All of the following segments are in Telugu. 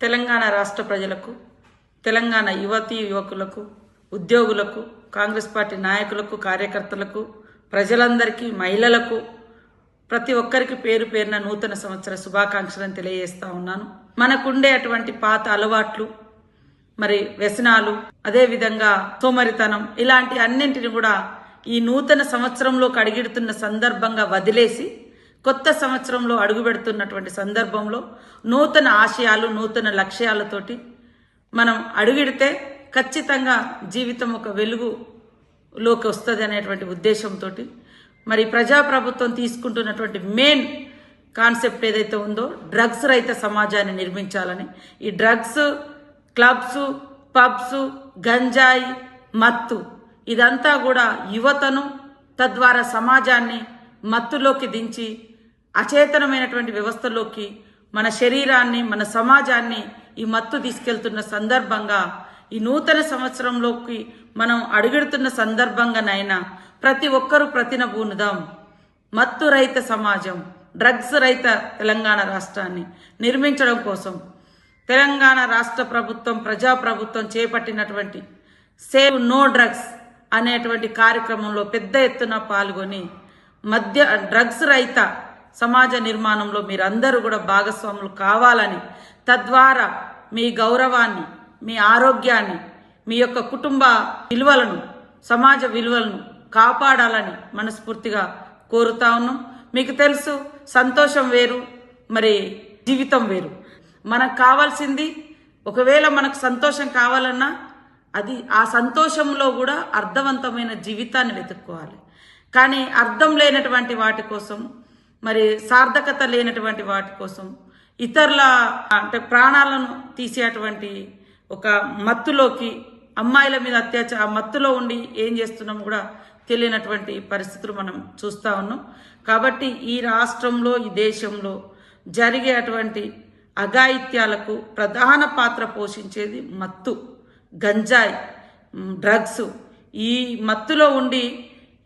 తెలంగాణ రాష్ట్ర ప్రజలకు, తెలంగాణ యువతీ యువకులకు, ఉద్యోగులకు, కాంగ్రెస్ పార్టీ నాయకులకు, కార్యకర్తలకు, ప్రజలందరికీ, మహిళలకు, ప్రతి ఒక్కరికి పేరు పేరున నూతన సంవత్సర శుభాకాంక్షలను తెలియజేస్తా ఉన్నాను. మనకుండే అటువంటి పాత అలవాట్లు, మరి వ్యసనాలు, అదేవిధంగా సోమరితనం, ఇలాంటి అన్నింటిని కూడా ఈ నూతన సంవత్సరంలోకి అడుగుపెడుతున్న సందర్భంగా వదిలేసి కొత్త సంవత్సరంలో అడుగుపెడుతున్నటువంటి సందర్భంలో నూతన ఆశయాలు, నూతన లక్ష్యాలతోటి మనం అడుగుడితే ఖచ్చితంగా జీవితం ఒక వెలుగులోకి వస్తుంది అనేటువంటి ఉద్దేశంతో మరి ప్రజాప్రభుత్వం తీసుకుంటున్నటువంటి మెయిన్ కాన్సెప్ట్ ఏదైతే ఉందో డ్రగ్స్ రహిత సమాజాన్ని నిర్మించాలని. ఈ డ్రగ్స్, క్లబ్స్, పబ్స్, గంజాయి, మత్తు ఇదంతా కూడా యువతను, తద్వారా సమాజాన్ని మత్తులోకి దించి అచేతనమైనటువంటి వ్యవస్థలోకి మన శరీరాన్ని, మన సమాజాన్ని ఈ మత్తు తీసుకెళ్తున్న సందర్భంగా ఈ నూతన సంవత్సరంలోకి మనం అడుగెడుతున్న సందర్భంగానైనా ప్రతి ఒక్కరూ ప్రతినబూనుదాం. మత్తు రహిత సమాజం, డ్రగ్స్ రహిత తెలంగాణ రాష్ట్రాన్ని నిర్మించడం కోసం తెలంగాణ రాష్ట్ర ప్రభుత్వం, ప్రజాప్రభుత్వం చేపట్టినటువంటి సేవ్ నో డ్రగ్స్ అనేటువంటి కార్యక్రమంలో పెద్ద ఎత్తున పాల్గొని డ్రగ్స్ రహిత సమాజ నిర్మాణంలో మీరందరూ కూడా భాగస్వాములు కావాలని, తద్వారా మీ గౌరవాన్ని, మీ ఆరోగ్యాన్ని, మీ యొక్క కుటుంబ విలువలను, సమాజ విలువలను కాపాడాలని మనస్ఫూర్తిగా కోరుతా ఉన్నాం. మీకు తెలుసు, సంతోషం వేరు, మరి జీవితం వేరు. మనకు కావాల్సింది, ఒకవేళ మనకు సంతోషం కావాలన్నా అది ఆ సంతోషంలో కూడా అర్థవంతమైన జీవితాన్ని వెతుక్కోవాలి. కానీ అర్థం లేనటువంటి వాటి కోసం, మరి సార్థకత లేనటువంటి వాటి కోసం, ఇతరుల అంటే ప్రాణాలను తీసేటువంటి ఒక మత్తులోకి, అమ్మాయిల మీద అత్యాచార మత్తులో ఉండి ఏం చేస్తున్నాం కూడా తెలియనటువంటి పరిస్థితులు మనం చూస్తూ ఉన్నాం. కాబట్టి ఈ రాష్ట్రంలో, ఈ దేశంలో జరిగే అటువంటి అఘాయిత్యాలకు ప్రధాన పాత్ర పోషించేది మత్తు, గంజాయి, డ్రగ్స్. ఈ మత్తులో ఉండి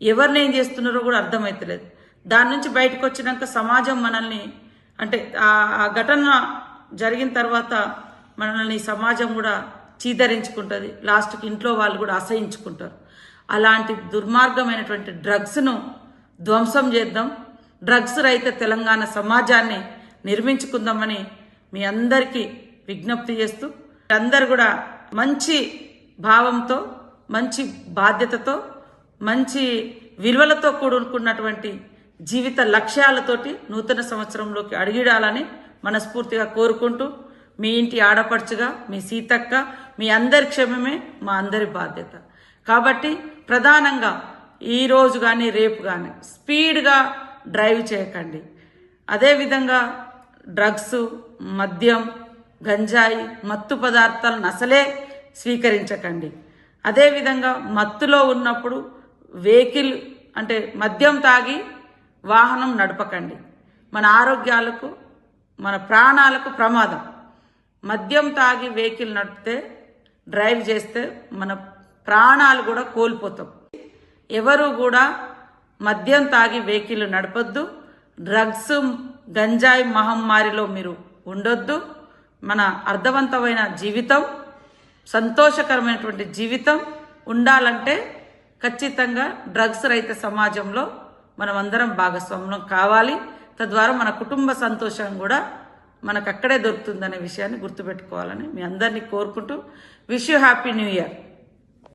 ఎవరిని ఏం చేస్తున్నారో కూడా అర్థమవుతలేదు. దాని నుంచి బయటకు వచ్చినాక సమాజం మనల్ని, అంటే ఆ ఘటన జరిగిన తర్వాత మనల్ని సమాజం కూడా చీదరించుకుంటుంది. లాస్ట్కి ఇంట్లో వాళ్ళు కూడా అసహించుకుంటారు. అలాంటి దుర్మార్గమైనటువంటి డ్రగ్స్ను ధ్వంసం చేద్దాం. డ్రగ్స్ రహిత తెలంగాణ సమాజాన్ని నిర్మించుకుందామని మీ అందరికీ విజ్ఞప్తి చేస్తూ, అందరు కూడా మంచి భావంతో, మంచి బాధ్యతతో, మంచి విలువలతో కూడుకున్నటువంటి జీవిత లక్ష్యాలతోటి నూతన సంవత్సరంలోకి అడుగిడాలని మనస్ఫూర్తిగా కోరుకుంటూ, మీ ఇంటి ఆడపడుచుగా మీ సీతక్క, మీ అందరి క్షేమమే మా అందరి బాధ్యత. కాబట్టి ప్రధానంగా ఈరోజు కానీ రేపు కానీ స్పీడ్గా డ్రైవ్ చేయకండి. అదేవిధంగా డ్రగ్స్, మద్యం, గంజాయి, మత్తు పదార్థాలను అసలే స్వీకరించకండి. అదేవిధంగా మత్తులో ఉన్నప్పుడు వెహికల్, అంటే మద్యం తాగి వాహనం నడపకండి. మన ఆరోగ్యాలకు, మన ప్రాణాలకు ప్రమాదం. మద్యం తాగి వెహికల్ నడిపితే, డ్రైవ్ చేస్తే మన ప్రాణాలు కూడా కోల్పోతాం. ఎవరు కూడా మద్యం తాగి వెహికల్ నడపొద్దు. డ్రగ్స్, గంజాయి మహమ్మారిలో మీరు ఉండొద్దు. మన అర్థవంతమైన జీవితం, సంతోషకరమైనటువంటి జీవితం ఉండాలంటే ఖచ్చితంగా డ్రగ్స్ రహిత సమాజంలో మనం అందరం భాగస్వామ్యం కావాలి. తద్వారా మన కుటుంబ సంతోషం కూడా మనకు అక్కడే దొరుకుతుందనే విషయాన్ని గుర్తుపెట్టుకోవాలని మీ అందరినీ కోరుకుంటూ, wish you happy new year.